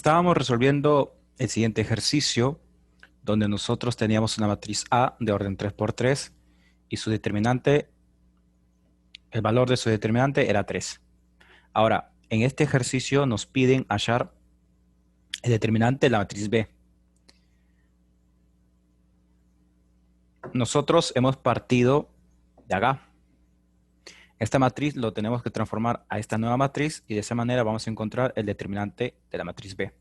Estábamos resolviendo el siguiente ejercicio, donde nosotros teníamos una matriz A de orden 3 por 3 y su determinante, el valor de su determinante era 3. Ahora, en este ejercicio nos piden hallar el determinante de la matriz B. Nosotros hemos partido de acá. Esta matriz lo tenemos que transformar a esta nueva matriz y de esa manera vamos a encontrar el determinante de la matriz B.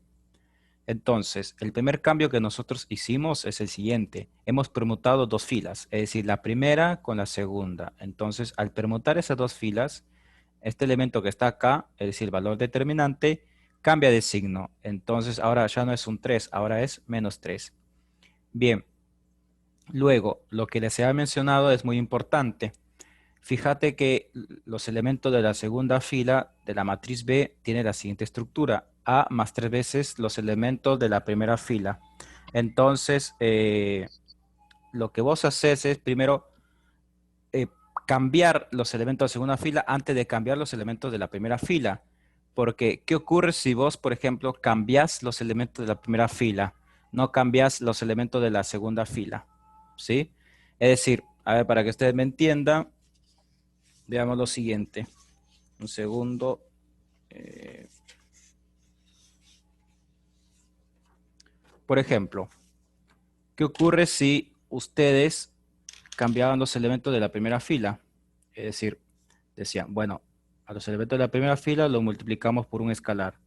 Entonces, el primer cambio que nosotros hicimos es el siguiente. Hemos permutado dos filas, es decir, la primera con la segunda. Entonces, al permutar esas dos filas, este elemento que está acá, es decir, el valor determinante, cambia de signo. Entonces, ahora ya no es un 3, ahora es menos 3. Bien, luego, lo que les había mencionado es muy importante. Fíjate que los elementos de la segunda fila de la matriz B tienen la siguiente estructura: A más 3 veces los elementos de la primera fila. Entonces, lo que vos haces es primero eh, cambiar los elementos de segunda fila antes de cambiar los elementos de la primera fila. Porque, ¿qué ocurre si vos, por ejemplo, cambias los elementos de la primera fila? No cambias los elementos de la segunda fila, ¿sí? Es decir, a ver, para que ustedes me entiendan, veamos lo siguiente. Un segundo. Por ejemplo, ¿qué ocurre si ustedes cambiaban los elementos de la primera fila? Es decir, decían, bueno, a los elementos de la primera fila los multiplicamos por un escalar.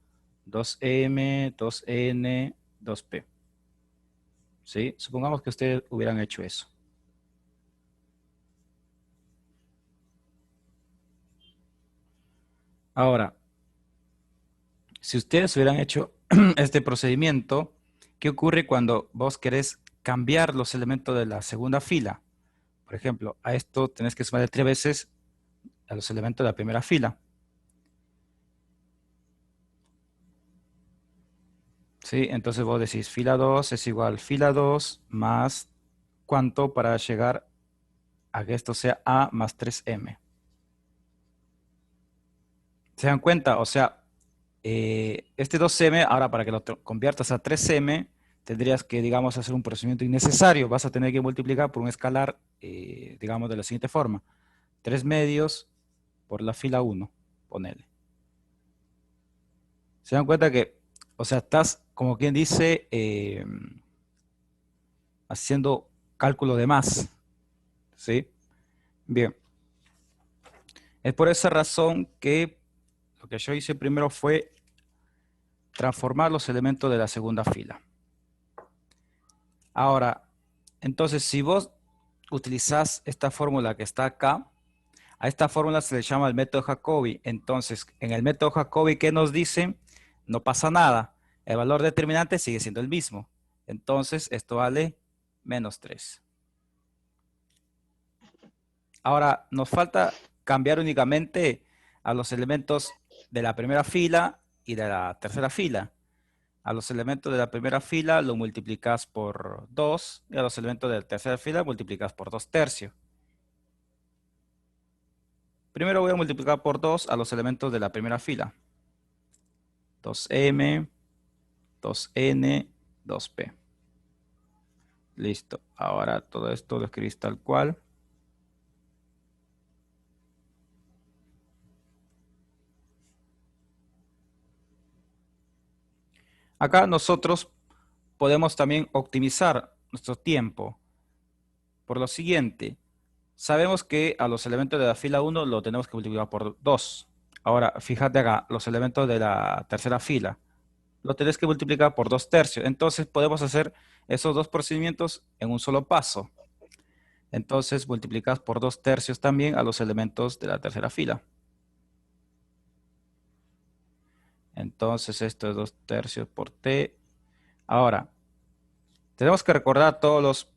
2m, 2n, 2p. ¿Sí? Supongamos que ustedes hubieran hecho eso. Ahora, si ustedes hubieran hecho este procedimiento, ¿qué ocurre cuando vos querés cambiar los elementos de la segunda fila? Por ejemplo, a esto tenés que sumarle 3 veces a los elementos de la primera fila. ¿Sí? Entonces vos decís fila 2 es igual fila 2 más ¿cuánto para llegar a que esto sea A más 3m? ¿Se dan cuenta? O sea, este 2m, ahora para que lo conviertas a 3m, tendrías que, digamos, hacer un procedimiento innecesario. Vas a tener que multiplicar por un escalar, digamos, de la siguiente forma. 3 medios por la fila 1, ponele. ¿Se dan cuenta que, o sea, estás, como quien dice, haciendo cálculo de más? ¿Sí? Bien. Es por esa razón que lo que yo hice primero fue transformar los elementos de la segunda fila. Ahora, entonces, si vos utilizás esta fórmula que está acá, a esta fórmula se le llama el método Jacobi. Entonces, en el método Jacobi, ¿qué nos dice? No pasa nada. El valor determinante sigue siendo el mismo. Entonces, esto vale menos 3. Ahora, nos falta cambiar únicamente a los elementos de la primera fila y de la tercera fila. A los elementos de la primera fila lo multiplicas por 2 y a los elementos de la tercera fila multiplicas por 2 tercios. Primero voy a multiplicar por 2 a los elementos de la primera fila. 2m, 2n, 2p. Listo. Ahora todo esto lo escribís tal cual. Acá nosotros podemos también optimizar nuestro tiempo. Por lo siguiente, sabemos que a los elementos de la fila 1 lo tenemos que multiplicar por 2. Ahora, fíjate acá, los elementos de la tercera fila lo tenés que multiplicar por 2 tercios. Entonces podemos hacer esos dos procedimientos en un solo paso. Entonces multiplicas por 2 tercios también a los elementos de la tercera fila. Entonces esto es 2 tercios por t. Ahora, tenemos que recordar todas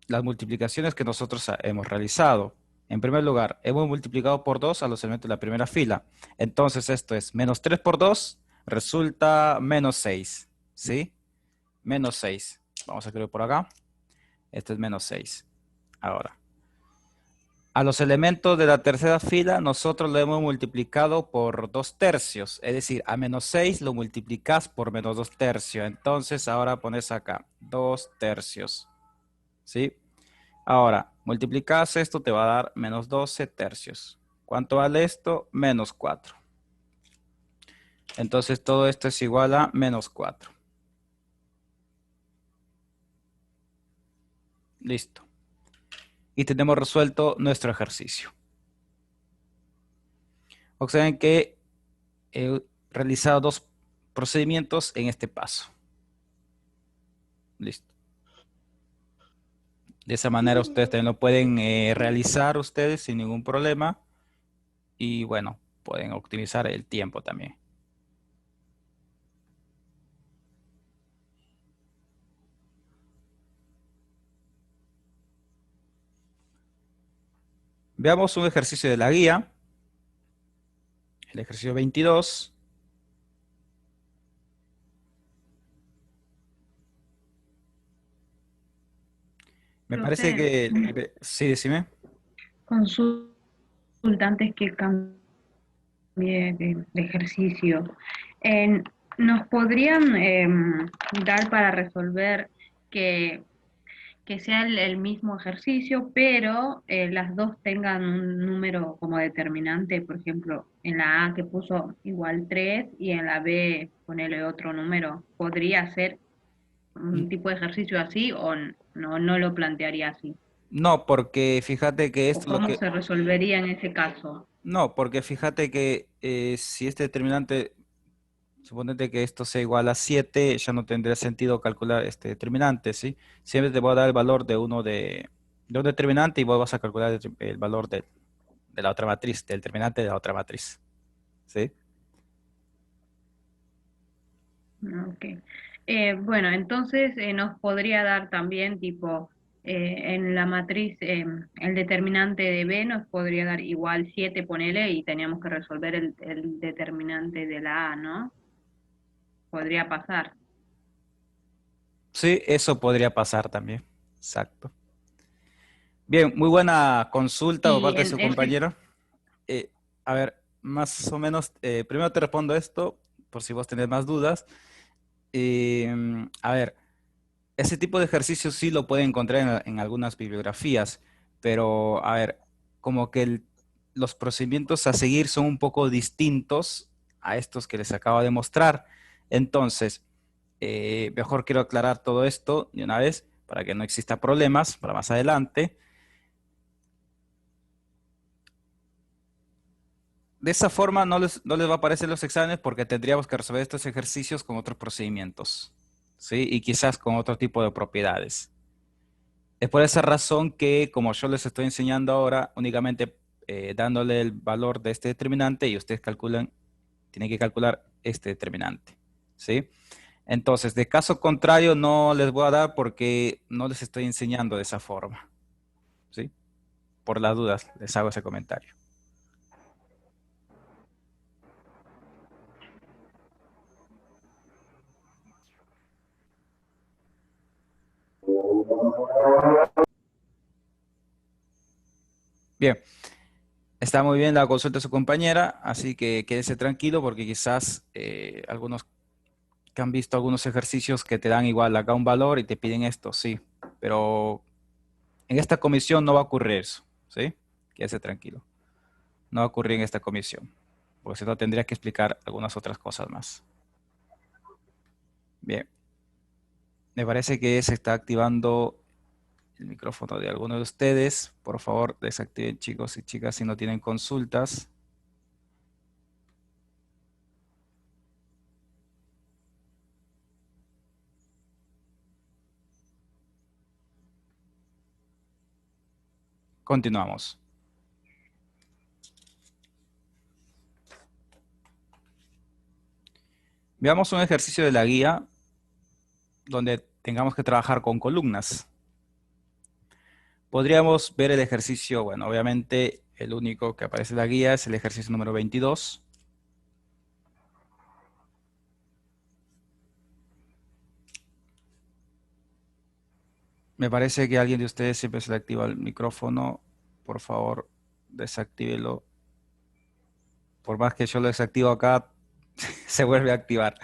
las multiplicaciones que nosotros hemos realizado. En primer lugar, hemos multiplicado por 2 a los elementos de la primera fila. Entonces esto es menos 3 por 2 resulta menos 6. ¿Sí? Menos 6. Vamos a escribir por acá. Esto es menos 6. Ahora, A los elementos de la tercera fila nosotros lo hemos multiplicado por 2 tercios. Es decir, a menos 6 lo multiplicas por menos 2 tercios. Entonces ahora pones acá 2 tercios. ¿Sí? Ahora, multiplicas esto, te va a dar menos 12 tercios. ¿Cuánto vale esto? Menos 4. Entonces todo esto es igual a menos 4. Listo. Y tenemos resuelto nuestro ejercicio. Observen que he realizado 2 procedimientos en este paso. Listo. De esa manera ustedes también lo pueden realizar ustedes sin ningún problema. Y bueno, pueden optimizar el tiempo también. Veamos un ejercicio de la guía. El ejercicio 22. Me parece Profe, que... Sí, decime. consultantes que cambie de ejercicio. Eh, ¿Nos podrían dar para resolver que, que sea el mismo ejercicio, pero las dos tengan un número como determinante? Por ejemplo, en la A que puso igual 3 y en la B ponerle otro número. ¿Podría ser un tipo de ejercicio así o no lo plantearía así? No, porque fíjate que ¿O esto es lo cómo que... se resolvería en ese caso? No, porque fíjate que si este determinante, suponete que esto sea igual a 7, ya no tendría sentido calcular este determinante, ¿sí? Siempre te voy a dar el valor de un determinante y vos vas a calcular el valor de la otra matriz, del determinante de la otra matriz, ¿sí? Ok. Bueno, entonces nos podría dar también tipo en la matriz el determinante de B nos podría dar igual 7 ponele, y teníamos que resolver el determinante de la A, ¿no? Podría pasar. Sí, eso podría pasar también. Exacto. Bien, muy buena consulta por Y parte de en su ese, compañero. Eh, a ver, más o menos, primero te respondo esto, por si vos tenés más dudas. A ver, ese tipo de ejercicio sí lo pueden encontrar en algunas bibliografías, pero a ver, como que los procedimientos a seguir son un poco distintos a estos que les acabo de mostrar. Entonces, mejor quiero aclarar todo esto de una vez para que no exista problemas para más adelante. De esa forma no les va a aparecer los exámenes porque tendríamos que resolver estos ejercicios con otros procedimientos, ¿sí? Y quizás con otro tipo de propiedades. Es por esa razón que, como yo les estoy enseñando ahora, únicamente dándole el valor de este determinante y ustedes calculan, tienen que calcular este determinante, ¿sí? Entonces, de caso contrario, no les voy a dar porque no les estoy enseñando de esa forma, ¿sí? Por las dudas, les hago ese comentario. Bien, está muy bien la consulta de su compañera, así que quédese tranquilo porque quizás algunos que han visto algunos ejercicios que te dan igual acá un valor y te piden esto, sí, pero en esta comisión no va a ocurrir eso, ¿sí? Quédese tranquilo. No va a ocurrir en esta comisión, porque si no tendría que explicar algunas otras cosas más. Bien, me parece que se está activando el micrófono de alguno de ustedes. Por favor, desactiven chicos y chicas si no tienen consultas. Continuamos. Veamos un ejercicio de la guía donde tengamos que trabajar con columnas. Podríamos ver el ejercicio, bueno, obviamente el único que aparece en la guía es el ejercicio número 22. Me parece que a alguien de ustedes siempre se le activa el micrófono. por favor, desactívelo. Por más que yo lo desactivo acá, se vuelve a activar.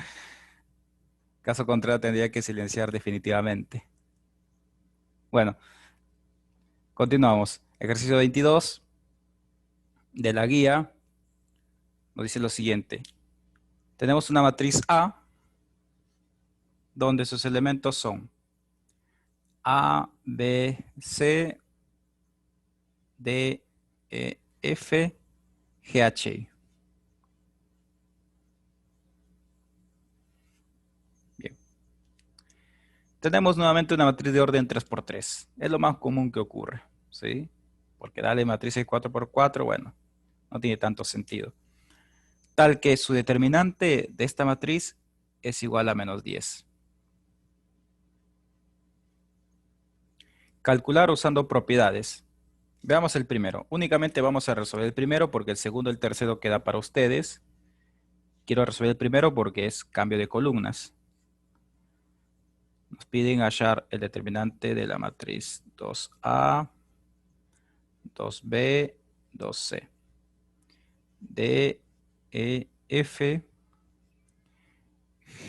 Caso contrario, tendría que silenciar definitivamente. Bueno, continuamos. Ejercicio 22 de la guía nos dice lo siguiente. Tenemos una matriz A, donde sus elementos son A, B, C, D, E, F, G, H, I. Bien. Tenemos nuevamente una matriz de orden 3x3. Es lo más común que ocurre, ¿sí? Porque darle matrices 4x4, bueno, no tiene tanto sentido. Tal que su determinante de esta matriz es igual a menos 10. Calcular usando propiedades. Veamos el primero. Únicamente vamos a resolver el primero porque el segundo y el tercero queda para ustedes. Quiero resolver el primero porque es cambio de columnas. Nos piden hallar el determinante de la matriz 2A, 2B, 2C. D, E, F,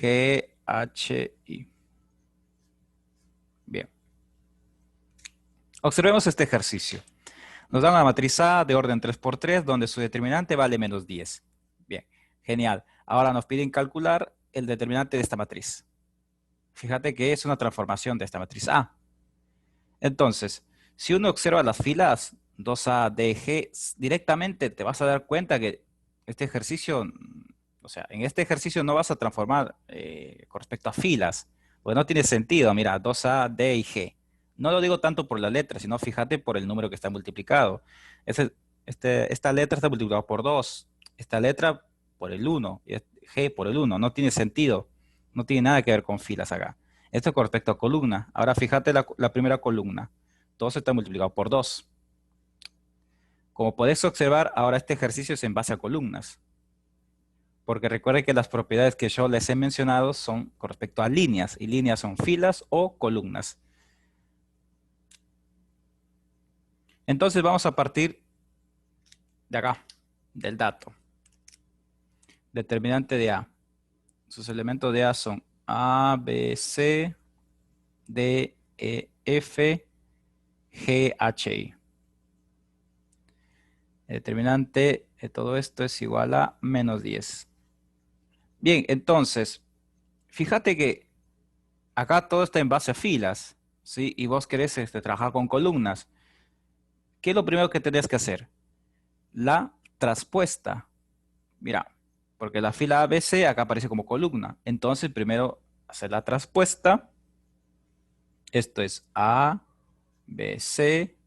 G, H, I. Bien. Observemos este ejercicio. Nos da una matriz A de orden 3x3 donde su determinante vale menos 10. Bien, genial. Ahora nos piden calcular el determinante de esta matriz. Fíjate que es una transformación de esta matriz A. Entonces, si uno observa las filas 2A, D, G, directamente te vas a dar cuenta que este ejercicio, o sea, en este ejercicio no vas a transformar con respecto a filas, porque no tiene sentido. Mira, 2A, D y G. No lo digo tanto por la letra, sino fíjate por el número que está multiplicado. Esta letra está multiplicada por 2, esta letra por el 1, y G por el 1. No tiene sentido, no tiene nada que ver con filas acá. Esto con respecto a columna. Ahora fíjate la primera columna. Todo está multiplicado por 2. Como podés observar, ahora este ejercicio es en base a columnas. Porque recuerde que las propiedades que yo les he mencionado son con respecto a líneas. Y líneas son filas o columnas. Entonces vamos a partir de acá, del dato. Determinante de A. Sus elementos de A son A, B, C, D, E, F, G, H, I. El determinante de todo esto es igual a menos 10. Bien, entonces, fíjate que acá todo está en base a filas, ¿sí? Y vos querés trabajar con columnas. ¿Qué es lo primero que tenés que hacer? La traspuesta. Mira, porque la fila ABC acá aparece como columna. Entonces, primero hacer la traspuesta. Esto es A, B, C,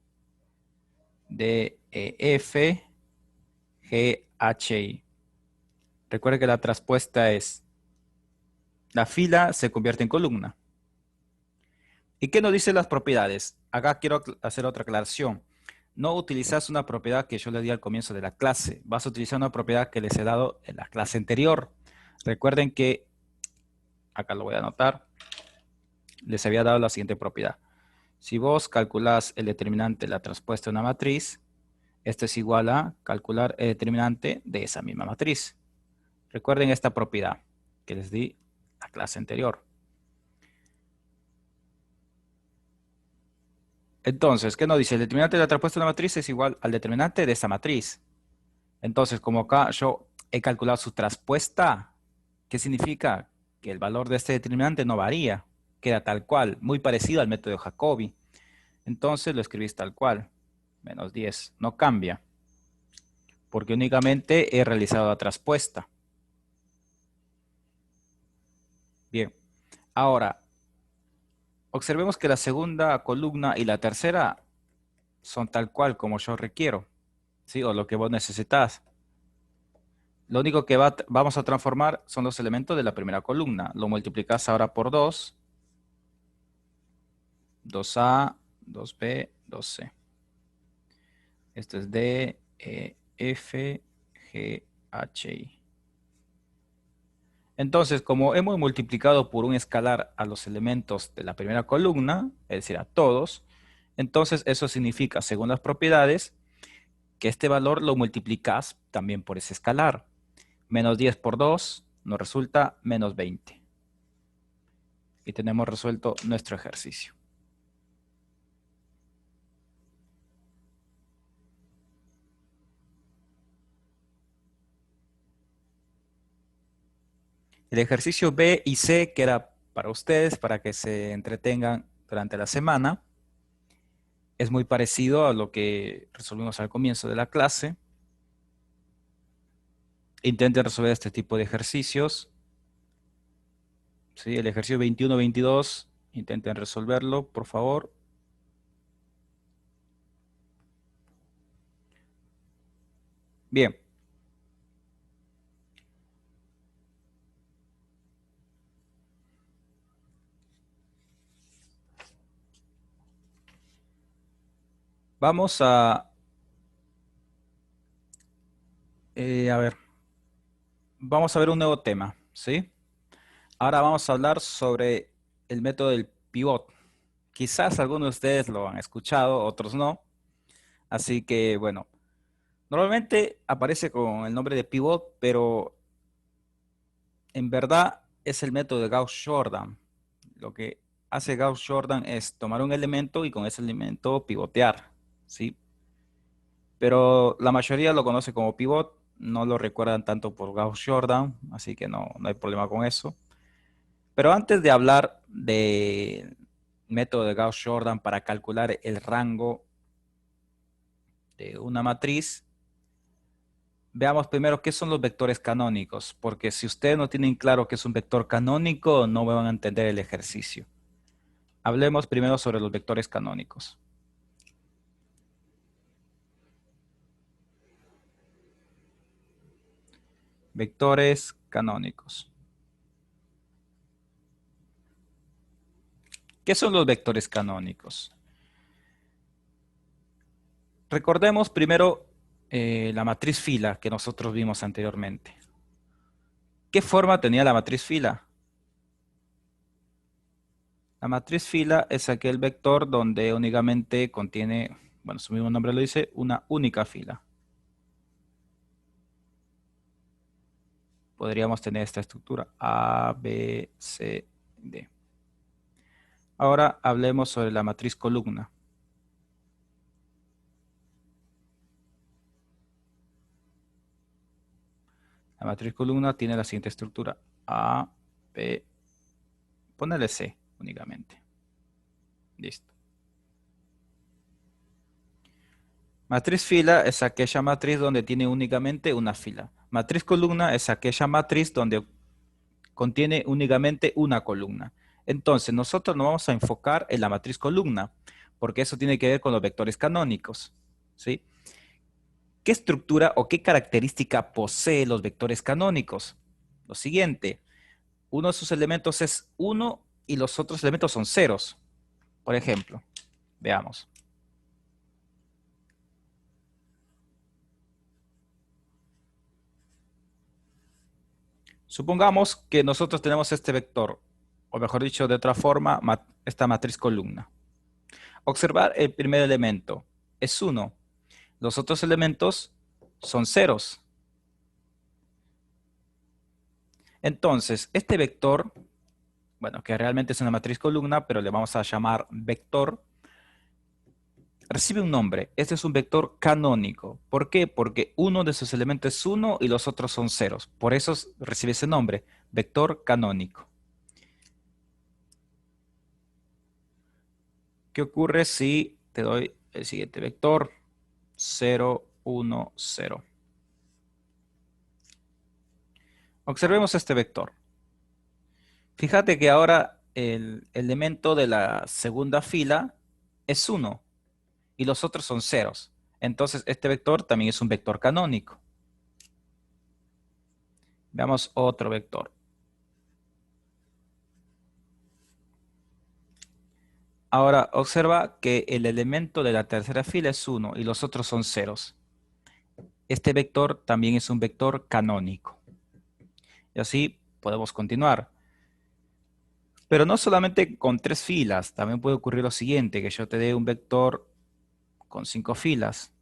D, E, F, G, H, I. Recuerda que la traspuesta es la fila se convierte en columna. ¿Y qué nos dicen las propiedades? Acá quiero hacer otra aclaración. No utilizas una propiedad que yo les di al comienzo de la clase. Vas a utilizar una propiedad que les he dado en la clase anterior. Recuerden que, acá lo voy a anotar, les había dado la siguiente propiedad. Si vos calculás el determinante de la traspuesta de una matriz, esto es igual a calcular el determinante de esa misma matriz. Recuerden esta propiedad que les di en la clase anterior. Entonces, ¿qué nos dice? El determinante de la traspuesta de una matriz es igual al determinante de esa matriz. Entonces, como acá yo he calculado su traspuesta, ¿qué significa? Que el valor de este determinante no varía, queda tal cual, muy parecido al método de Jacobi. Entonces lo escribís tal cual, menos 10, no cambia, porque únicamente he realizado la traspuesta. Bien, ahora, observemos que la segunda columna y la tercera son tal cual como yo requiero, ¿sí? O lo que vos necesitas. Lo único que vamos a transformar son los elementos de la primera columna. Lo multiplicas ahora por 2. 2A, 2B, 2C. Esto es D, E, F, G, H, I. Entonces, como hemos multiplicado por un escalar a los elementos de la primera columna, es decir, a todos, Entonces, eso significa, según las propiedades, que este valor lo multiplicas también por ese escalar. Menos 10 por 2 nos resulta menos 20. Y tenemos resuelto nuestro ejercicio. El ejercicio B y C, que era para ustedes, para que se entretengan durante la semana, es muy parecido a lo que resolvimos al comienzo de la clase. Intenten resolver este tipo de ejercicios. ¿Sí? El ejercicio 21-22, intenten resolverlo, por favor. Bien. Vamos a ver, vamos a ver un nuevo tema, ¿sí? Ahora vamos a hablar sobre el método del pivot. Quizás algunos de ustedes lo han escuchado, otros no. Así que, bueno, normalmente aparece con el nombre de pivot, pero en verdad es el método de Gauss-Jordan. Lo que hace Gauss-Jordan es tomar un elemento y con ese elemento pivotear, ¿sí? Pero la mayoría lo conoce como pivot, no lo recuerdan tanto por Gauss-Jordan, así que no hay problema con eso. Pero antes de hablar del método de Gauss-Jordan para calcular el rango de una matriz, veamos primero qué son los vectores canónicos, porque si ustedes no tienen claro qué es un vector canónico, no van a entender el ejercicio. Hablemos primero sobre los vectores canónicos. Vectores canónicos. ¿Qué son los vectores canónicos? Recordemos primero la matriz fila que nosotros vimos anteriormente. ¿Qué forma tenía la matriz fila? La matriz fila es aquel vector donde únicamente contiene, bueno, su mismo nombre lo dice, una única fila. Podríamos tener esta estructura A, B, C, D. Ahora hablemos sobre la matriz columna. La matriz columna tiene la siguiente estructura. A, B, ponele C únicamente. Listo. Matriz fila es aquella matriz donde tiene únicamente una fila. Matriz columna es aquella matriz donde contiene únicamente una columna. Entonces, nosotros nos vamos a enfocar en la matriz columna, porque eso tiene que ver con los vectores canónicos, ¿sí? ¿Qué estructura o qué característica posee los vectores canónicos? Lo siguiente, uno de sus elementos es 1 y los otros elementos son ceros. Por ejemplo, veamos. Supongamos que nosotros tenemos este vector, o mejor dicho, de otra forma, esta matriz columna. Observar el primer elemento es 1. Los otros elementos son ceros. Entonces, este vector, bueno, que realmente es una matriz columna, pero le vamos a llamar vector, recibe un nombre. Este es un vector canónico. ¿Por qué? Porque uno de sus elementos es 1 y los otros son ceros. Por eso recibe ese nombre, vector canónico. ¿Qué ocurre si te doy el siguiente vector? 0, 1, 0. Observemos este vector. Fíjate que ahora el elemento de la segunda fila es 1 y los otros son ceros. Entonces este vector también es un vector canónico. Veamos otro vector. Ahora observa que el elemento de la tercera fila es 1 y los otros son ceros. Este vector también es un vector canónico. Y así podemos continuar. Pero no solamente con 3 filas, también puede ocurrir lo siguiente, que yo te dé un vector con 5 filas.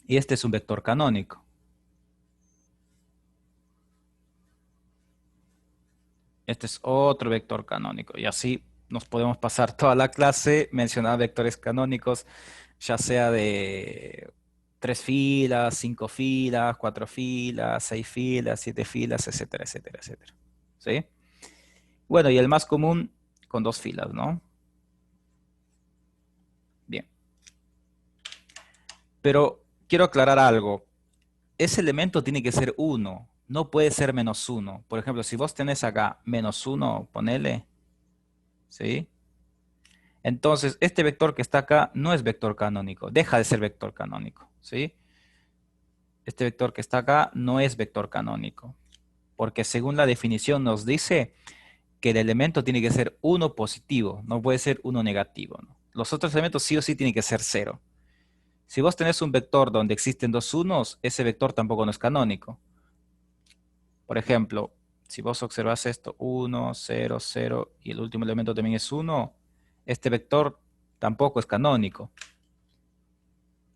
Y este es un vector canónico. Este es otro vector canónico. Y así nos podemos pasar toda la clase mencionando vectores canónicos, ya sea de 3 filas, 5 filas, 4 filas, 6 filas, 7 filas, etcétera, etcétera, etcétera. ¿Sí? Bueno, y el más común con 2 filas, ¿no? Bien. Pero quiero aclarar algo. Ese elemento tiene que ser 1, no puede ser -1. Por ejemplo, si vos tenés acá -1, ponele, ¿sí? Entonces, este vector que está acá no es vector canónico, deja de ser vector canónico, ¿sí? Este vector que está acá no es vector canónico, porque según la definición nos dice que el elemento tiene que ser 1 positivo, no puede ser 1 negativo, ¿no? Los otros elementos sí o sí tienen que ser 0. Si vos tenés un vector donde existen dos unos, ese vector tampoco no es canónico. Por ejemplo, si vos observas esto, 1, 0, 0, y el último elemento también es 1, este vector tampoco es canónico.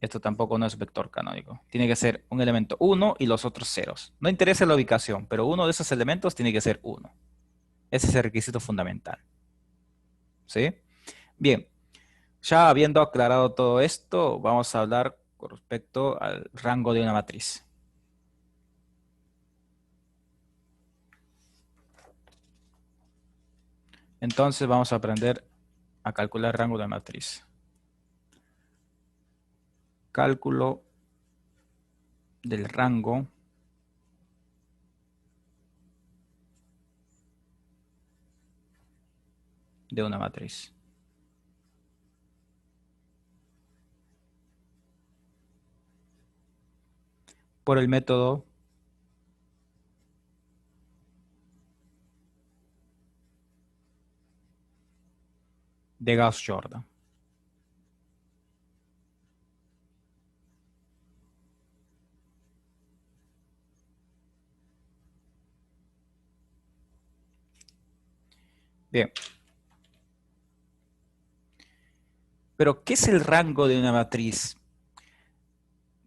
Esto tampoco no es vector canónico. Tiene que ser un elemento 1 y los otros ceros. No interesa la ubicación, pero uno de esos elementos tiene que ser 1. Ese es el requisito fundamental. ¿Sí? Bien, ya habiendo aclarado todo esto, vamos a hablar con respecto al rango de una matriz. Entonces vamos a aprender a calcular el rango de matriz. Cálculo del rango de una matriz. Por el método de Gauss-Jordan. Bien. Pero, ¿qué es el rango de una matriz?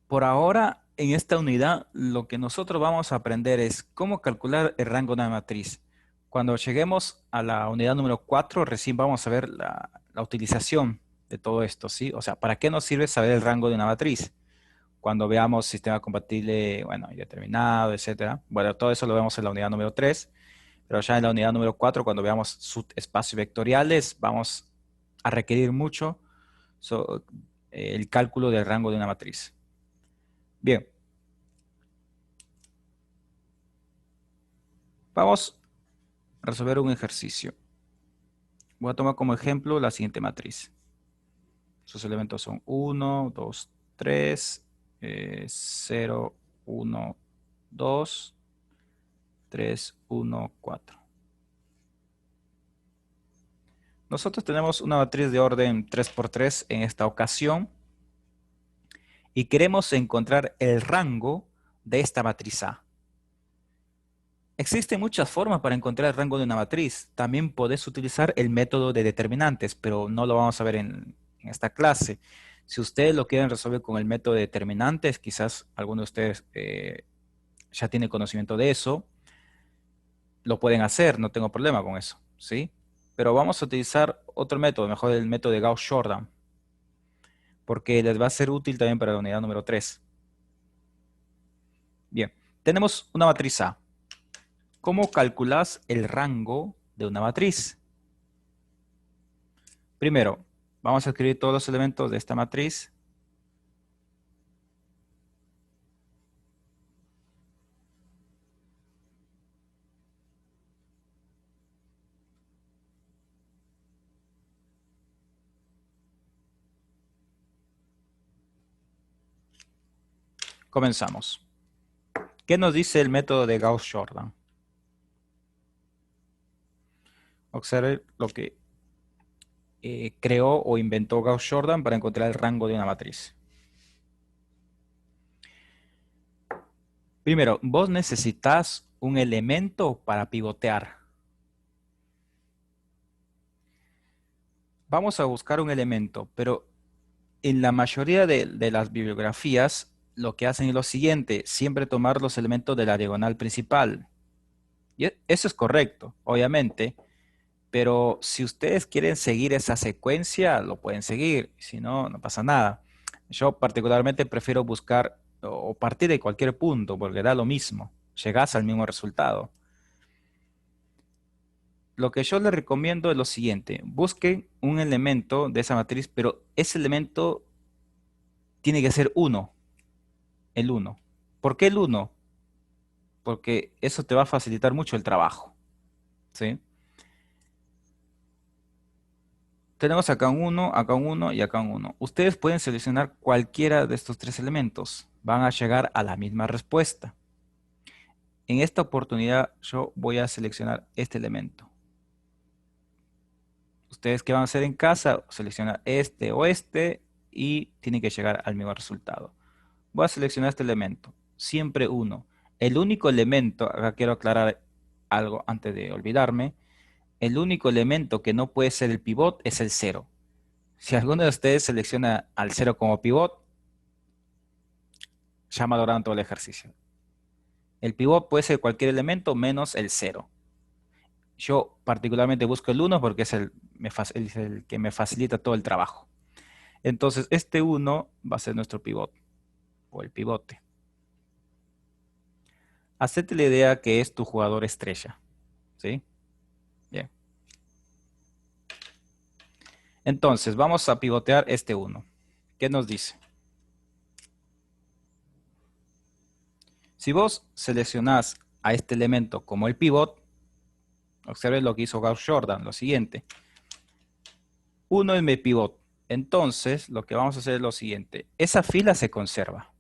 Por ahora, en esta unidad, lo que nosotros vamos a aprender es cómo calcular el rango de una matriz. Cuando lleguemos a la unidad número 4, recién vamos a ver la utilización de todo esto, ¿sí? O sea, ¿para qué nos sirve saber el rango de una matriz? Cuando veamos sistema compatible, bueno, indeterminado, etcétera. Bueno, todo eso lo vemos en la unidad número 3, pero ya en la unidad número 4, cuando veamos subespacios vectoriales, vamos a requerir mucho el cálculo del rango de una matriz. Bien, vamos a resolver un ejercicio. Voy a tomar como ejemplo la siguiente matriz. Sus elementos son 1, 2, 3, 0, 1, 2, 3, 1, 4. Nosotros tenemos una matriz de orden 3 por 3 en esta ocasión y queremos encontrar el rango de esta matriz A. Existen muchas formas para encontrar el rango de una matriz. También podés utilizar el método de determinantes, pero no lo vamos a ver en esta clase. Si ustedes lo quieren resolver con el método de determinantes, quizás alguno de ustedes ya tiene conocimiento de eso, lo pueden hacer, no tengo problema con eso, ¿sí? Pero vamos a utilizar otro método, mejor el método de Gauss-Jordan, porque les va a ser útil también para la unidad número 3. Bien, tenemos una matriz A. ¿Cómo calculas el rango de una matriz? Primero, vamos a escribir todos los elementos de esta matriz. Comenzamos. ¿Qué nos dice el método de Gauss-Jordan? Observe lo que creó o inventó Gauss-Jordan para encontrar el rango de una matriz. Primero, vos necesitas un elemento para pivotear. Vamos a buscar un elemento, pero en la mayoría de las bibliografías lo que hacen es lo siguiente, siempre tomar los elementos de la diagonal principal. Y eso es correcto, obviamente, pero si ustedes quieren seguir esa secuencia, lo pueden seguir, si no, no pasa nada. Yo particularmente prefiero buscar o partir de cualquier punto, porque da lo mismo, llegas al mismo resultado. Lo que yo les recomiendo es lo siguiente, busquen un elemento de esa matriz, pero ese elemento tiene que ser uno, el uno. ¿Por qué el uno? Porque eso te va a facilitar mucho el trabajo, ¿sí? Tenemos acá un 1 y acá un 1. Ustedes pueden seleccionar cualquiera de estos tres elementos. Van a llegar a la misma respuesta. En esta oportunidad yo voy a seleccionar este elemento. Ustedes qué van a hacer en casa, seleccionar este o este y tienen que llegar al mismo resultado. Voy a seleccionar este elemento, siempre uno. El único elemento, acá quiero aclarar algo antes de olvidarme, el único elemento que no puede ser el pivot es el cero. Si alguno de ustedes selecciona al cero como pivot, ya malograron todo el ejercicio. El pivot puede ser cualquier elemento menos el cero. Yo particularmente busco el uno porque es es el que me facilita todo el trabajo. Entonces, este uno va a ser nuestro pivot o el pivote. Hacete la idea que es tu jugador estrella, ¿sí? Bien. Entonces, vamos a pivotear este uno. ¿Qué nos dice? Si vos seleccionás a este elemento como el pivot, observen lo que hizo Gauss Jordan, lo siguiente. Uno es mi pivot. Entonces, lo que vamos a hacer es lo siguiente. Esa fila se conserva.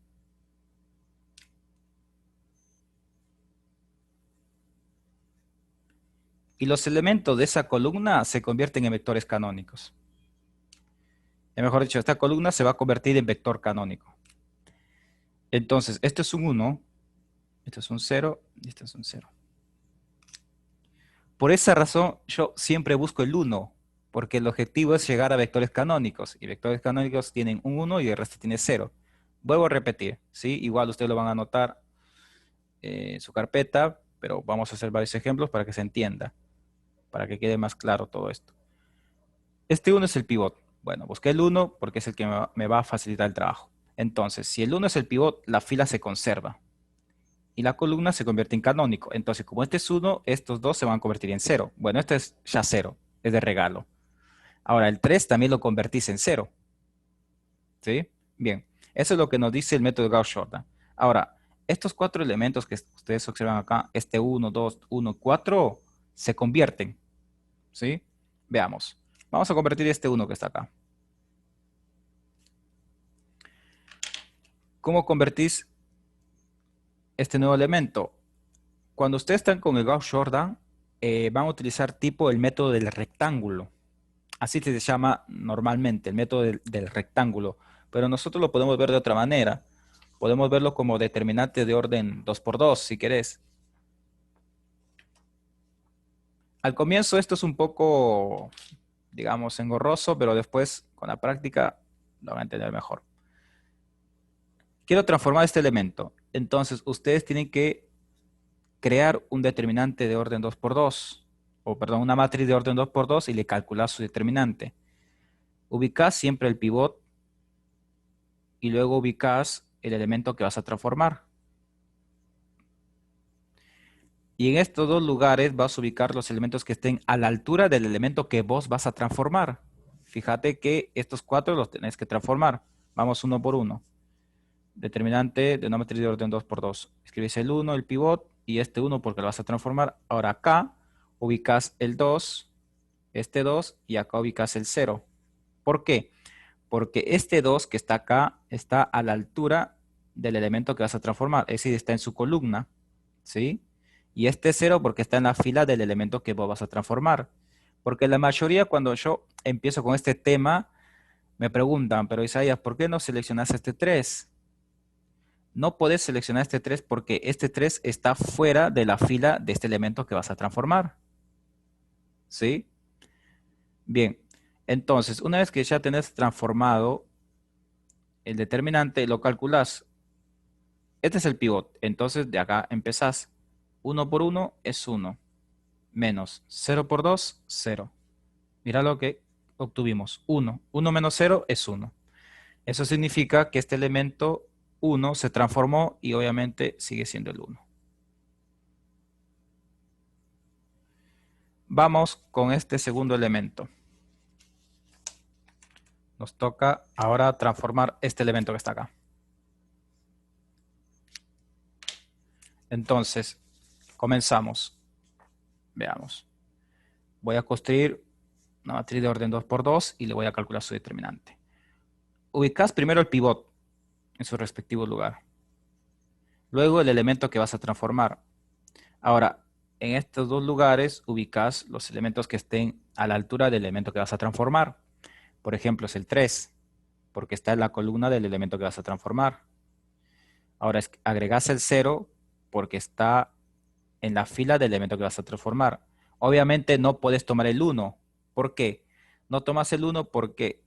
Y los elementos de esa columna se convierten en vectores canónicos. Mejor dicho, esta columna se va a convertir en vector canónico. Entonces, este es un 1, este es un 0 y este es un 0. Por esa razón, yo siempre busco el 1, porque el objetivo es llegar a vectores canónicos, y vectores canónicos tienen un 1 y el resto tiene 0. Vuelvo a repetir, ¿sí? Igual ustedes lo van a anotar en su carpeta, pero vamos a hacer varios ejemplos para que se entienda, para que quede más claro todo esto. Este 1 es el pivot. Bueno, busqué el 1 porque es el que me va a facilitar el trabajo. Entonces, si el 1 es el pivot, la fila se conserva y la columna se convierte en canónico. Entonces, como este es 1, estos dos se van a convertir en 0. Bueno, este es ya 0, es de regalo. Ahora, el 3 también lo convertís en 0. ¿Sí? Bien, eso es lo que nos dice el método Gauss-Jordan. Ahora, estos cuatro elementos que ustedes observan acá, este 1, 2, 1, 4, se convierten. ¿Sí? Veamos. Vamos a convertir este 1 que está acá. ¿Cómo convertís este nuevo elemento? Cuando ustedes están con el Gauss-Jordan, van a utilizar tipo el método del rectángulo. Así se llama normalmente, el método del rectángulo. Pero nosotros lo podemos ver de otra manera. Podemos verlo como determinante de orden 2 por 2, si querés. Al comienzo esto es un poco, digamos, engorroso, pero después con la práctica lo van a entender mejor. Quiero transformar este elemento. Entonces, ustedes tienen que crear un determinante de orden 2 por 2, o perdón, una matriz de orden 2 por 2 y le calculas su determinante. Ubicás siempre el pivot y luego ubicás el elemento que vas a transformar. Y en estos dos lugares vas a ubicar los elementos que estén a la altura del elemento que vos vas a transformar. Fíjate que estos cuatro los tenés que transformar. Vamos uno por uno. Determinante de una matriz de orden 2 por 2. Escribís el 1, el pivot, y este 1 porque lo vas a transformar. Ahora acá ubicas el 2, este 2, y acá ubicas el 0. ¿Por qué? Porque este 2 que está acá está a la altura del elemento que vas a transformar. Es decir, está en su columna. ¿Sí? Y este 0 porque está en la fila del elemento que vos vas a transformar. Porque la mayoría cuando yo empiezo con este tema, me preguntan, pero Isaías, ¿por qué no seleccionas este 3? no puedes seleccionar este 3 porque este 3 está fuera de la fila de este elemento que vas a transformar. ¿Sí? Bien, entonces, una vez que ya tenés transformado el determinante, lo calculas. Este es el pivot. Entonces, de acá empezás. 1 por 1 es 1. Menos 0 por 2, 0. Mira lo que obtuvimos. 1. 1 menos 0 es 1. Eso significa que este elemento 1 se transformó y obviamente sigue siendo el 1. Vamos con este segundo elemento. Nos toca ahora transformar este elemento que está acá. Entonces, comenzamos. Veamos. Voy a construir una matriz de orden 2 por 2 y le voy a calcular su determinante. Ubicas primero el pivot en su respectivo lugar. Luego el elemento que vas a transformar. Ahora, en estos dos lugares ubicas los elementos que estén a la altura del elemento que vas a transformar. Por ejemplo, es el 3, porque está en la columna del elemento que vas a transformar. Ahora agregas el 0 porque está en la fila del elemento que vas a transformar. Obviamente no puedes tomar el 1. ¿Por qué? No tomas el 1 porque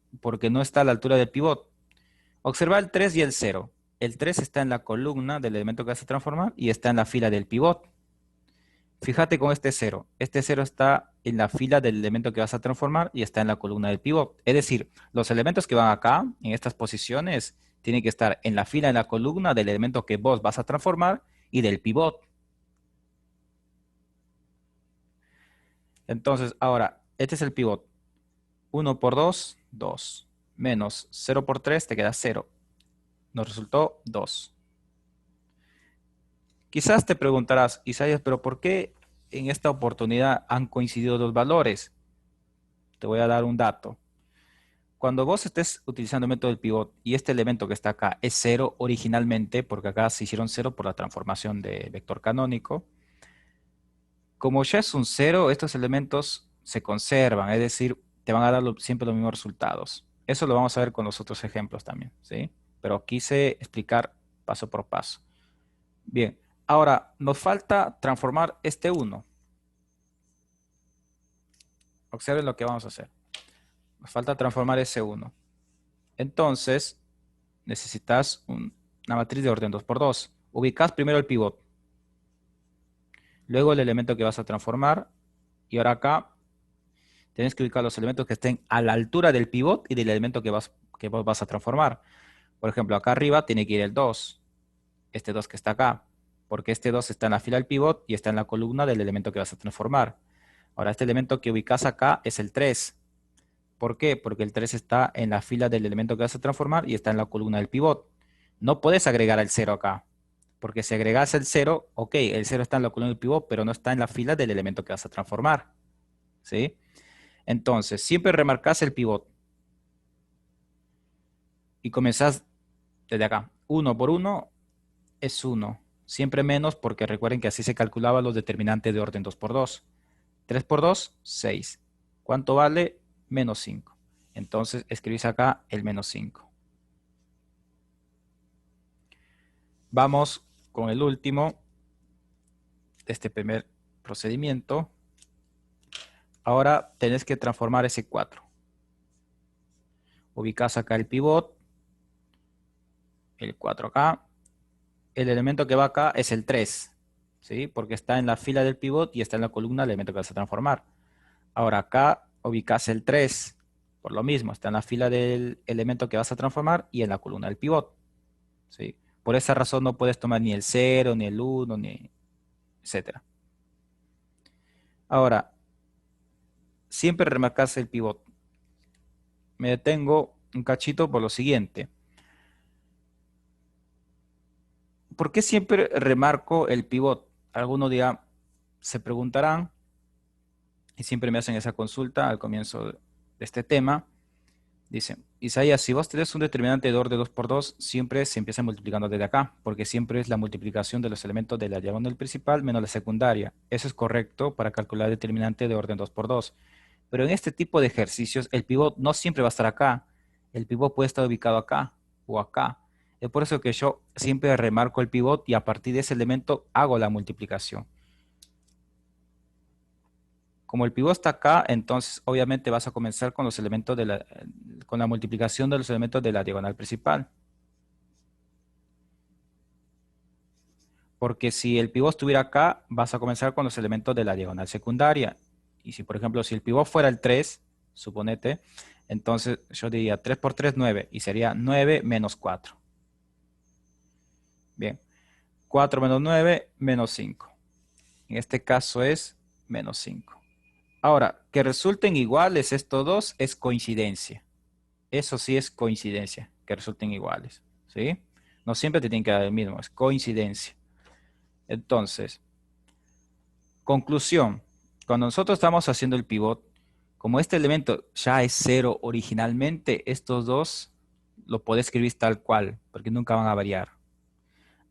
no está a la altura del pivot. Observa el 3 y el 0. El 3 está en la columna del elemento que vas a transformar y está en la fila del pivot. Fíjate con este 0. Este 0 está en la fila del elemento que vas a transformar y está en la columna del pivot. Es decir, los elementos que van acá, en estas posiciones, tienen que estar en la fila, en la columna del elemento que vos vas a transformar y del pivot. Entonces, ahora, este es el pivot. 1 por 2, 2. Menos 0 por 3, te queda 0. Nos resultó 2. Quizás te preguntarás, Isaías, pero ¿por qué en esta oportunidad han coincidido dos valores? Te voy a dar un dato. Cuando vos estés utilizando el método del pivot y este elemento que está acá es 0 originalmente, porque acá se hicieron 0 por la transformación de vector canónico, como ya es un 0, estos elementos se conservan, es decir, te van a dar siempre los mismos resultados. Eso lo vamos a ver con los otros ejemplos también, ¿sí? Pero quise explicar paso por paso. Bien, ahora nos falta transformar este 1. Observen lo que vamos a hacer. Nos falta transformar ese 1. Entonces, necesitas una matriz de orden 2 por 2. Ubicas primero el pivot, luego el elemento que vas a transformar, y ahora acá tienes que ubicar los elementos que estén a la altura del pivot y del elemento que vos vas a transformar. Por ejemplo, acá arriba tiene que ir el 2, este 2 que está acá, porque este 2 está en la fila del pivot y está en la columna del elemento que vas a transformar. Ahora, este elemento que ubicas acá es el 3. ¿Por qué? Porque el 3 está en la fila del elemento que vas a transformar y está en la columna del pivot. No puedes agregar el 0 acá, porque si agregas el 0, ok, el 0 está en la columna del pivot, pero no está en la fila del elemento que vas a transformar. ¿Sí? Entonces, siempre remarcas el pivot y comenzás desde acá. 1 por 1 es 1. Siempre menos porque recuerden que así se calculaban los determinantes de orden 2 por 2. 3 por 2, 6. ¿Cuánto vale? Menos 5. Entonces escribís acá el menos 5. Vamos con el último de este primer procedimiento. Ahora tenés que transformar ese 4. Ubicás acá el pivot, el 4 acá. El elemento que va acá es el 3, ¿sí? Porque está en la fila del pivot y está en la columna del elemento que vas a transformar. Ahora acá ubicás el 3, por lo mismo, está en la fila del elemento que vas a transformar y en la columna del pivot, ¿sí? Por esa razón no puedes tomar ni el 0, ni el 1, ni etcétera. Ahora, siempre remarcas el pivot. Me detengo un cachito por lo siguiente. ¿Por qué siempre remarco el pivot? Algunos día se preguntarán, y siempre me hacen esa consulta al comienzo de este tema. Dicen, Isaías, si vos tenés un determinante de orden 2 por 2, siempre se empieza multiplicando desde acá, porque siempre es la multiplicación de los elementos de la diagonal principal menos la secundaria. Eso es correcto para calcular el determinante de orden 2 por 2. Pero en este tipo de ejercicios, el pivot no siempre va a estar acá. El pivot puede estar ubicado acá o acá. Es por eso que yo siempre remarco el pivot y a partir de ese elemento hago la multiplicación. Como el pivot está acá, entonces obviamente vas a comenzar con los elementos con la multiplicación de los elementos de la diagonal principal. Porque si el pivot estuviera acá, vas a comenzar con los elementos de la diagonal secundaria. Y si, por ejemplo, si el pivot fuera el 3, suponete, entonces yo diría 3 por 3, 9, y sería 9 menos 4. Bien, 4 menos 9, menos 5. En este caso es menos 5. Ahora, que resulten iguales estos dos es coincidencia. Eso sí es coincidencia, que resulten iguales. ¿Sí? No siempre te tienen que dar el mismo, es coincidencia. Entonces, conclusión. Cuando nosotros estamos haciendo el pivot, como este elemento ya es 0 originalmente, estos dos lo podés escribir tal cual, porque nunca van a variar.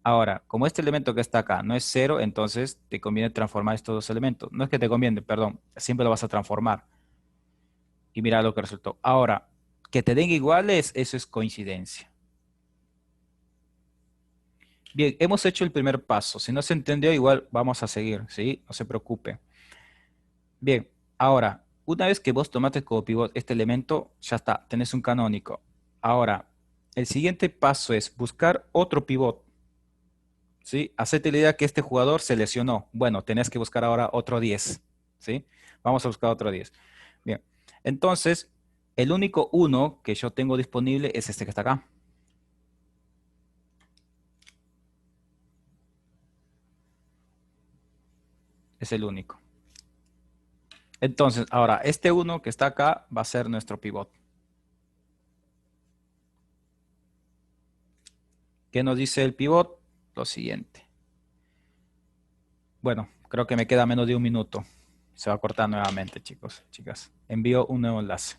Ahora, como este elemento que está acá no es 0, entonces te conviene transformar estos dos elementos. No es que te conviene, perdón, siempre lo vas a transformar. Y mira lo que resultó. Ahora, que te den iguales, eso es coincidencia. Bien, hemos hecho el primer paso. Si no se entendió, igual vamos a seguir, ¿sí? No se preocupe. Bien, ahora, una vez que vos tomaste como pivot este elemento, ya está, tenés un canónico. Ahora, el siguiente paso es buscar otro pivot, ¿sí? Hacete la idea que este jugador se lesionó. Bueno, tenés que buscar ahora otro 10, ¿sí? Vamos a buscar otro 10. Bien, entonces, el único uno que yo tengo disponible es este que está acá. Es el único. Entonces, ahora, este uno que está acá va a ser nuestro pivot. ¿Qué nos dice el pivot? Lo siguiente. Bueno, creo que me queda menos de un minuto. Se va a cortar nuevamente, chicos, chicas. Envío un nuevo enlace.